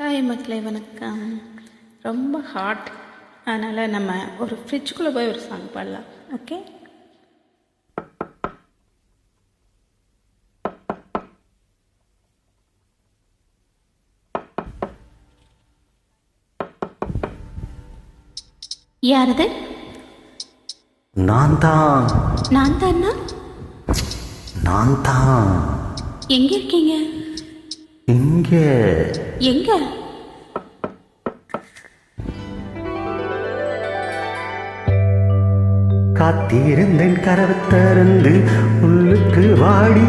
Hi மக்களே, வணக்கம். ரொம்ப ஹாட், அதனால் நம்ம ஒரு ஃப்ரிட்ஜுக்குள்ளே போய் ஒரு சாங் பாடலாம். ஓகே. யாரது? நான் தான். நான் தானா? நான் தான். எங்கே இருக்கீங்க? இங்கே. எங்க? காத்திருந்தேன் கதவு திறந்து உள்ளுக்கு வாடி,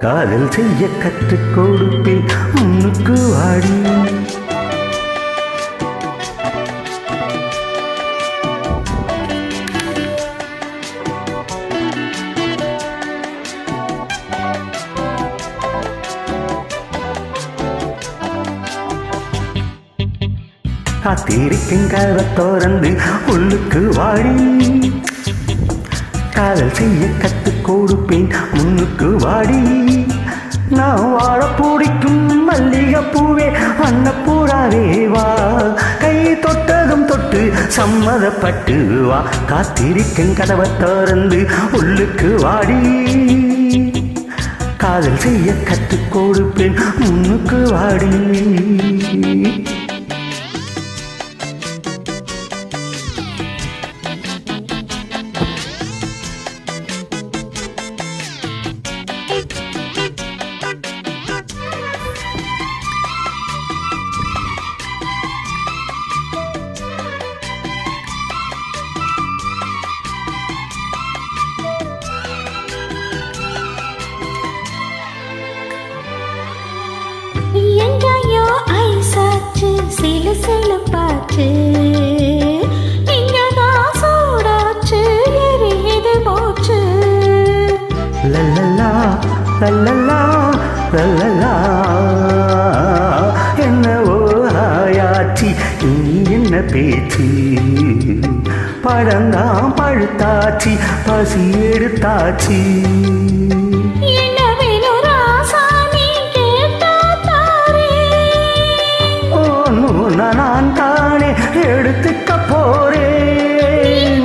காதல் செய்ய கற்றுக் கொடுப்பேன் முன்னுக்கு வாடி. காத்திருக்கும் கதவை திறந்து உள்ளுக்கு வாடி, காதல் செய்ய கற்றுக் கொடுப்பேன் முன்னுக்கு வாடி. நான் வாழ பிடிக்கும் மல்லிகை பூவே, வண்ணப்பூராவே வா, கை தொட்டதும் தொட்டு சம்மதப்பட்டு வா. காத்திருக்கும் கதவை திறந்து உள்ளுக்கு வாடி, காதல் செய்ய கற்றுக் கொடுப்பேன் முன்னுக்கு வாடி. எங்கேயோ ஐசாச்சு, சில சில பாச்சு, இங்கதான் சூடாச்சு, எரியுது போச்சு. லல்லலா லல்லலா லல்லலா, என்னவோ ஆயாச்சி, நீ என்ன பேச்சு, பழந்தான் பழுத்தாச்சி, பசி எடுத்தாச்சி. நான் தானே எடுத்துக்க போறேன்.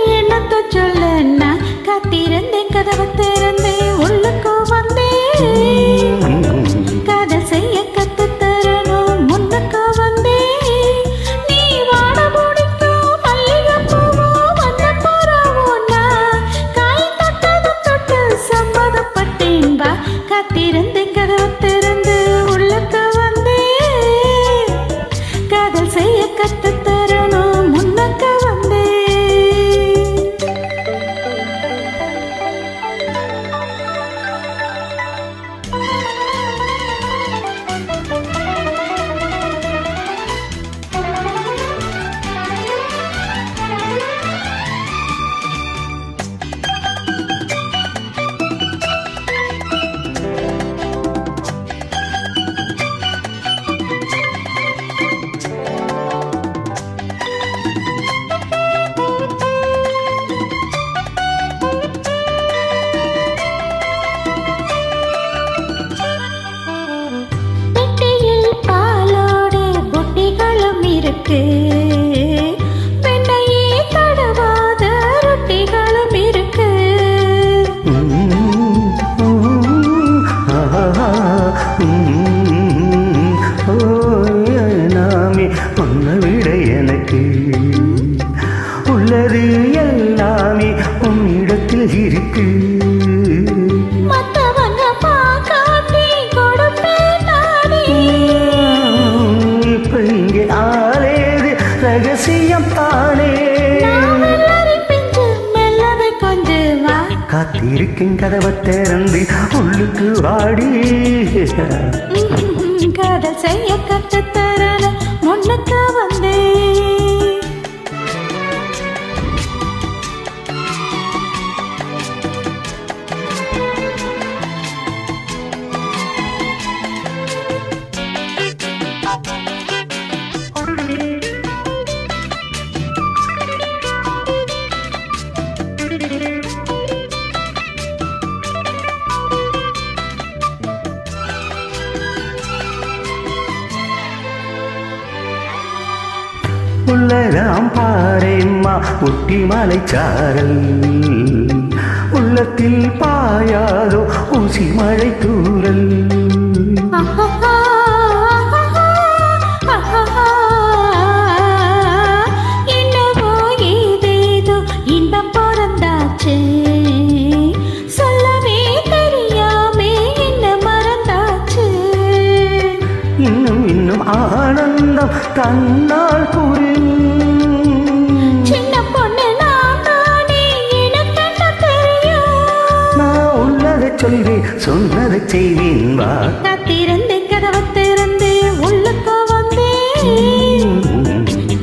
என்னத்த சொல்ல, நான் காத்திருந்தேன் கதவை திறந்தேன் உள்ளுக்கு வந்தேன், காதல் செய்ய கத்து தரணும் முன்னுக்கு வந்தேன். நீ வாட பிடிக்கும் மல்லிகை பூவோ வந்த போறாவோ, நான் காய் தொட்டது தொட்டு சம்மதப்பட்டேன் வா. காத்திருந்தேன் கதவை திறந்து உள்ளுக்கு செய்ய கத்து தரணும் முன்னக்க வந்தே. பெண்ணையே தடவாத ரொட்டிகளும் இருக்கு. நாமே உன்னை விட எனக்கு உள்ளது எல்லாமே உன்னிடத்தில் இருக்கு. இப்ப இங்கே ஆலேது ரகசியம் தானே. காத்திருக்கும் கதவை திறந்து உள்ளுக்கு வாடி, காதல் செய்ய கற்றுத்தர முன்னுக்கு வந்தே. உள்ளதாம் பாரேம்மா ஒட்டி மலைச்சாரல் உள்ளத்தில் பாயாதோ ஊசி மழை தூரல் என்னவோ ஏதேதோ இன்பம் பிறந்தாச்சு சொல்லவே தெரியாமே என்ன மறந்தாச்சு இன்னும் இன்னும் ஆனந்தம் தன்னால் புரியும் சின்ன பொண்ணு நான் தானே எனக்கு என்ன தெரியும் நான் உள்ளதை சொல்வேன் சொன்னதை செய்வேன் வா காத்திருந்து கதவை திறந்து உள்ளுக்கு வந்தேன்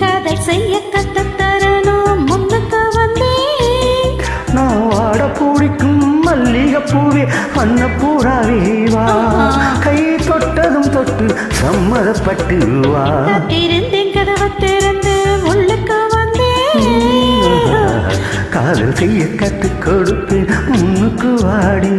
கதை செய்ய கத்தரணும் முன்னுக்கு வந்தேன் நான் வாட பூடிக்கும் மல்லிகை பூவே வண்ண பூராவே வா கை தொட்டதும் தொட்டு சம்மதப்பட்டு வா காத்திருந்தேன் கதவை திறந்து உள்ளுக்கு வந்தேன் காதல் செய்ய கற்றுக் கொடுப்பேன் முன்னுக்கு வாடி